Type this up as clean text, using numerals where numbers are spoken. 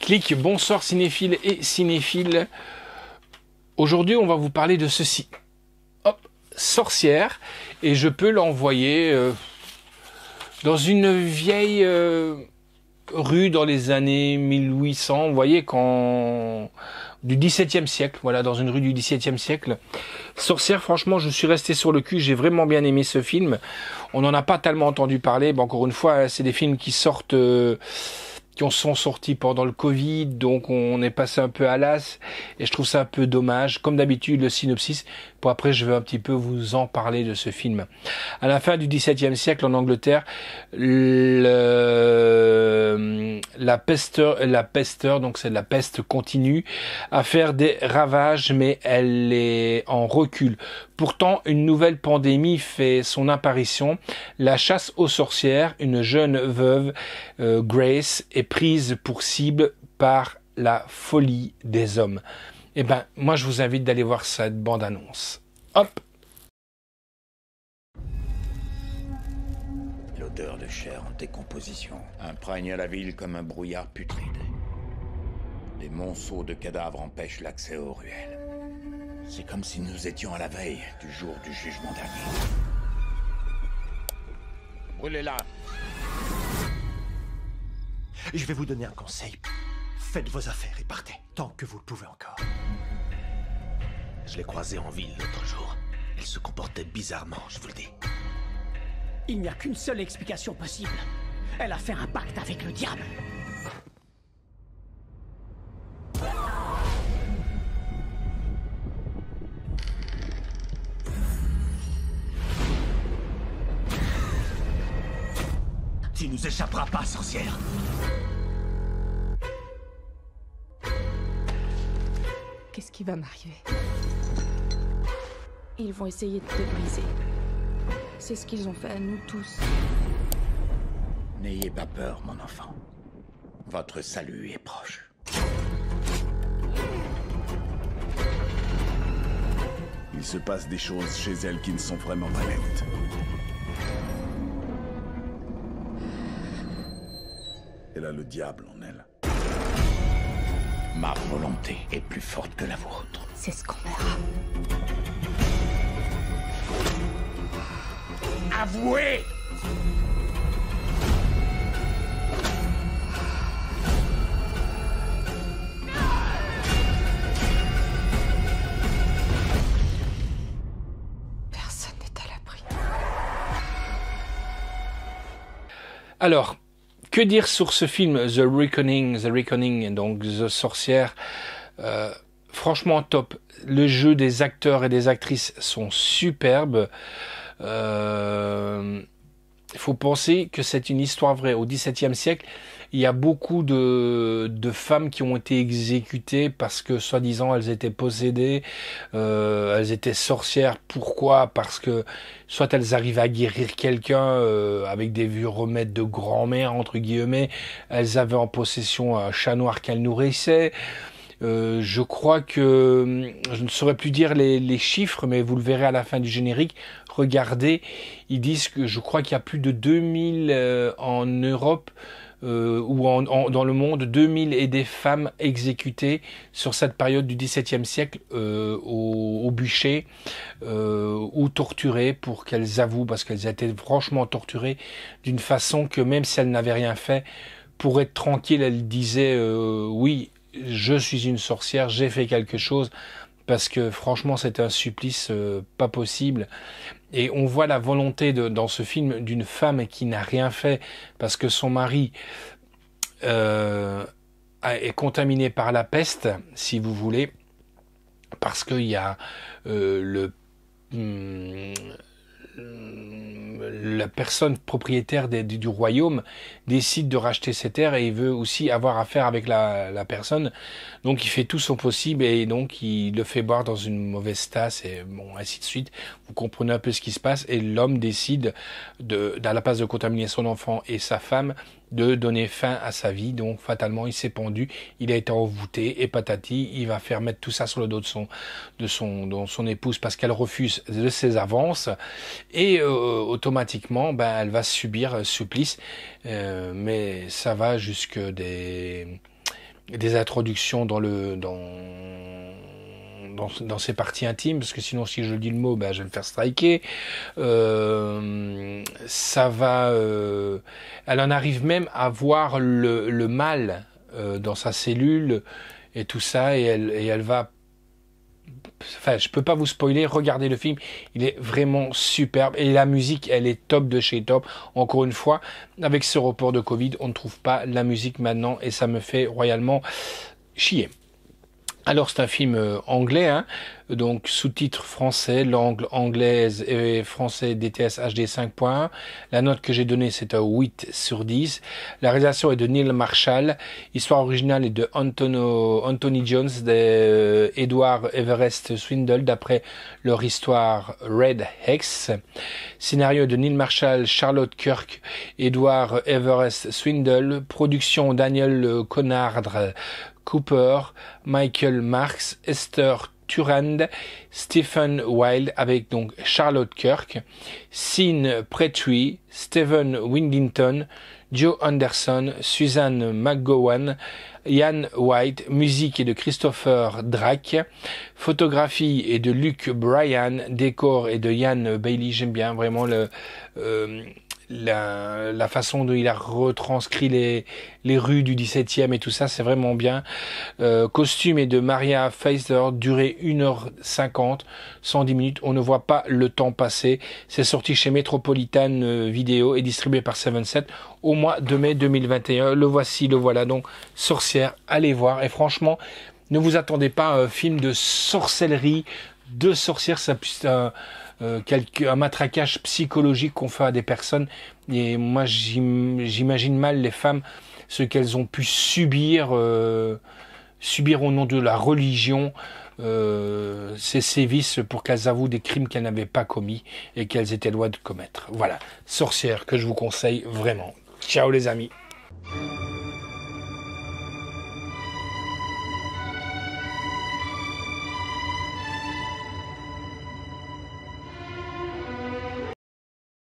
Clic, bonsoir cinéphiles et cinéphiles. Aujourd'hui, on va vous parler de ceci. Hop, Sorcière. Et je peux l'envoyer dans une vieille rue dans les années 1800. Vous voyez, du XVIIe siècle. Voilà, dans une rue du XVIIe siècle. Sorcière, franchement, je suis resté sur le cul. J'ai vraiment bien aimé ce film. On n'en a pas tellement entendu parler. Bon, encore une fois, c'est des films qui sortent... qui sont sortis pendant le Covid, donc on est passé un peu à l'as, et je trouve ça un peu dommage. Comme d'habitude, le synopsis, pour après je vais un petit peu vous en parler de ce film. À la fin du XVIIe siècle, en Angleterre, la pesteur, donc c'est la peste continue à faire des ravages, mais elle est en recul. Pourtant, une nouvelle pandémie fait son apparition. La chasse aux sorcières, une jeune veuve, Grace, est prise pour cible par la folie des hommes. Eh ben, moi, je vous invite d'aller voir cette bande-annonce. Hop! L'odeur de chair en décomposition imprègne la ville comme un brouillard putride. Les monceaux de cadavres empêchent l'accès aux ruelles. C'est comme si nous étions à la veille du jour du jugement dernier. Brûlez-la! Je vais vous donner un conseil. Faites vos affaires et partez, tant que vous le pouvez encore. Je l'ai croisée en ville l'autre jour. Elle se comportait bizarrement, je vous le dis. Il n'y a qu'une seule explication possible. Elle a fait un pacte avec le diable. Tu nous échapperas pas, sorcière. Qu'est-ce qui va m'arriver? Ils vont essayer de te briser. C'est ce qu'ils ont fait à nous tous. N'ayez pas peur, mon enfant. Votre salut est proche. Il se passe des choses chez elle qui ne sont vraiment pas nettes. Elle a le diable en elle. Ma volonté est plus forte que la vôtre. C'est ce qu'on verra. Avouez! Personne n'est à l'abri. Alors, que dire sur ce film The Reckoning, donc The Sorcière, franchement top. Le jeu des acteurs et des actrices sont superbes. Il faut penser que c'est une histoire vraie. Au XVIIe siècle, il y a beaucoup de femmes qui ont été exécutées parce que, soi-disant, elles étaient possédées, elles étaient sorcières. Pourquoi? Parce que soit elles arrivaient à guérir quelqu'un avec des vieux remèdes de grand-mère, entre guillemets, elles avaient en possession un chat noir qu'elles nourrissaient. Je crois que, je ne saurais plus dire les chiffres, mais vous le verrez à la fin du générique. Regardez, ils disent que je crois qu'il y a plus de 2000 en Europe ou dans le monde, 2000 et des femmes exécutées sur cette période du XVIIe siècle au bûcher ou torturées pour qu'elles avouent, parce qu'elles étaient franchement torturées d'une façon que même si elles n'avaient rien fait, pour être tranquille, elles disaient oui, je suis une sorcière, j'ai fait quelque chose, parce que franchement c'est un supplice pas possible. Et on voit la volonté dans ce film d'une femme qui n'a rien fait parce que son mari est contaminé par la peste, si vous voulez, parce qu'il y a la personne propriétaire du royaume décide de racheter ses terres et il veut aussi avoir affaire avec la personne, donc il fait tout son possible et donc il le fait boire dans une mauvaise tasse et bon, ainsi de suite. Vous comprenez un peu ce qui se passe et l'homme décide à la place de contaminer son enfant et sa femme, de donner fin à sa vie. Donc fatalement il s'est pendu, il a été envoûté et patati, il va faire mettre tout ça sur le dos de son épouse parce qu'elle refuse de ses avances et automatiquement elle va subir supplice, mais ça va jusque des introductions dans ses parties intimes, parce que sinon si je dis le mot, ben, je vais me faire striker. Ça va, elle en arrive même à voir le mal dans sa cellule et tout ça, et elle va. Enfin, je peux pas vous spoiler, regardez le film, il est vraiment superbe, et la musique, elle est top de chez top. Encore une fois, avec ce report de Covid, on ne trouve pas la musique maintenant, et ça me fait royalement chier. Alors c'est un film anglais, hein, donc sous-titres français, langue anglaise et français DTS HD 5.1. La note que j'ai donnée c'est un 8 sur 10. La réalisation est de Neil Marshall. L'histoire originale est de Anthony Jones, d'Edward Everest Swindle, d'après leur histoire Red Hex. Scénario de Neil Marshall, Charlotte Kirk, Edward Everest Swindle. Production Daniel Conard Cooper, Michael Marks, Esther Turand, Stephen Wilde, avec donc Charlotte Kirk, Sean Petrie, Stephen Wingington, Joe Anderson, Suzanne McGowan, Ian White, musique est de Christopher Drake, photographie est de Luke Bryan, décor est de Ian Bailey. J'aime bien vraiment la façon dont il a retranscrit les rues du 17e et tout ça, c'est vraiment bien. Costume est de Maria Pfizer, durée 1h50, 110 minutes, on ne voit pas le temps passer. C'est sorti chez Metropolitan Video et distribué par 7 au mois de mai 2021. Le voici, le voilà donc, Sorcière, allez voir. Et franchement, ne vous attendez pas à un film de sorcellerie, de sorcière, ça puisse un matraquage psychologique qu'on fait à des personnes, et moi j'imagine mal les femmes, ce qu'elles ont pu subir au nom de la religion, ces sévices pour qu'elles avouent des crimes qu'elles n'avaient pas commis et qu'elles étaient loin de commettre. Voilà, Sorcière, que je vous conseille vraiment. Ciao les amis.